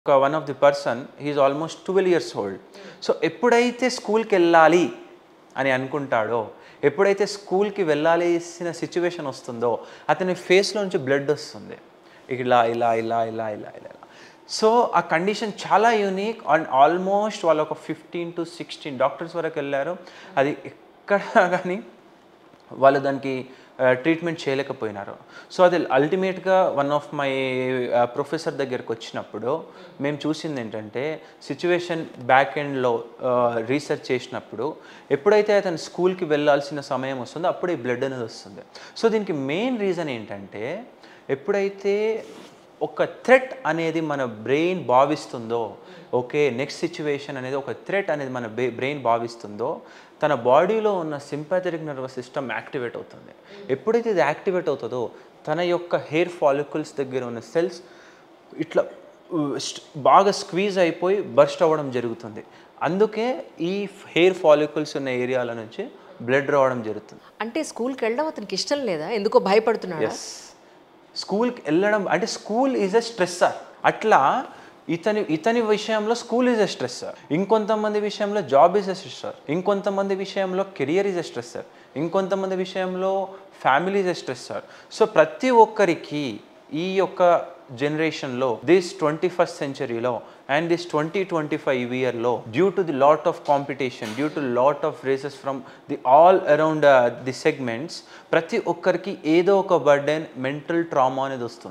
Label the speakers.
Speaker 1: one of the person, he is almost 12 years old. So ఎప్పుడైతే స్కూల్కి వెళ్ళాలి అని అనుకుంటాడో, ఎప్పుడైతే స్కూల్కి వెళ్ళాల్సిన సిచ్యువేషన్ వస్తుందో అతని ఫేస్లో నుంచి బ్లడ్ వస్తుంది, ఇలా ఇలా ఇలా ఇలా ఇలా ఇలా. సో ఆ కండిషన్ చాలా యూనిక్ అండ్ ఆల్మోస్ట్ వాళ్ళు ఒక 15 to 16 డాక్టర్స్ వరకు వెళ్ళారు. అది ఎక్కడ కానీ వాళ్ళు దానికి ట్రీట్మెంట్ చేయలేకపోయినారు. సో అది అల్టిమేట్గా వన్ ఆఫ్ మై ప్రొఫెసర్ దగ్గరికి వచ్చినప్పుడు మేము చూసింది ఏంటంటే, సిచ్యువేషన్ బ్యాక్ ఎండ్లో రీసెర్చ్ చేసినప్పుడు ఎప్పుడైతే అతను స్కూల్కి వెళ్ళాల్సిన సమయం వస్తుందో అప్పుడు ఈ బ్లడ్ అనేది వస్తుంది. సో దీనికి మెయిన్ రీజన్ ఏంటంటే, ఎప్పుడైతే ఒక థ్రెట్ అనేది మన బ్రెయిన్ భావిస్తుందో, ఓకే నెక్స్ట్ సిచ్యువేషన్ అనేది ఒక థ్రెట్ అనేది మన బ్రెయిన్ భావిస్తుందో, తన బాడీలో ఉన్న సింపాథెటిక్ నర్వస్ సిస్టమ్ యాక్టివేట్ అవుతుంది. ఎప్పుడైతే ఇది యాక్టివేట్ అవుతుందో తన యొక్క హెయిర్ ఫాలికల్స్ దగ్గర ఉన్న సెల్స్ ఇట్లా బాగా స్క్వీజ్ అయిపోయి బర్స్ట్ అవ్వడం జరుగుతుంది. అందుకే ఈ హెయిర్ ఫాలికల్స్ ఉన్న ఏరియాల నుంచి బ్లడ్ రావడం జరుగుతుంది.
Speaker 2: అంటే స్కూల్కి వెళ్ళడం అతనికి ఇష్టం లేదా, ఎందుకో భయపడుతున్నాడు.
Speaker 1: స్కూల్కి వెళ్ళడం అంటే స్కూల్ ఈజ్ ఎ స్ట్రెస్సర్. అట్లా ఇతని విషయంలో స్కూల్ ఈజ్ ఎ స్ట్రెస్సర్, ఇంకొంతమంది విషయంలో జాబ్ ఈజ్ ఎ స్ట్రెస్సర్, ఇంకొంతమంది విషయంలో కెరియర్ ఈజ్ ఎ స్ట్రెస్సర్, ఇంకొంతమంది విషయంలో family is a stressor. So ప్రతి ఒక్కరికి ఈ యొక్క జనరేషన్లో, దిస్ 21st centuryలో అండ్ దిస్ 2025 yearలో, due to the lot of competition, due to lot of races from the all around the segments, ప్రతి ఒక్కరికి ఏదో ఒక బర్డెన్, మెంటల్ ట్రామా అనేది వస్తుంది.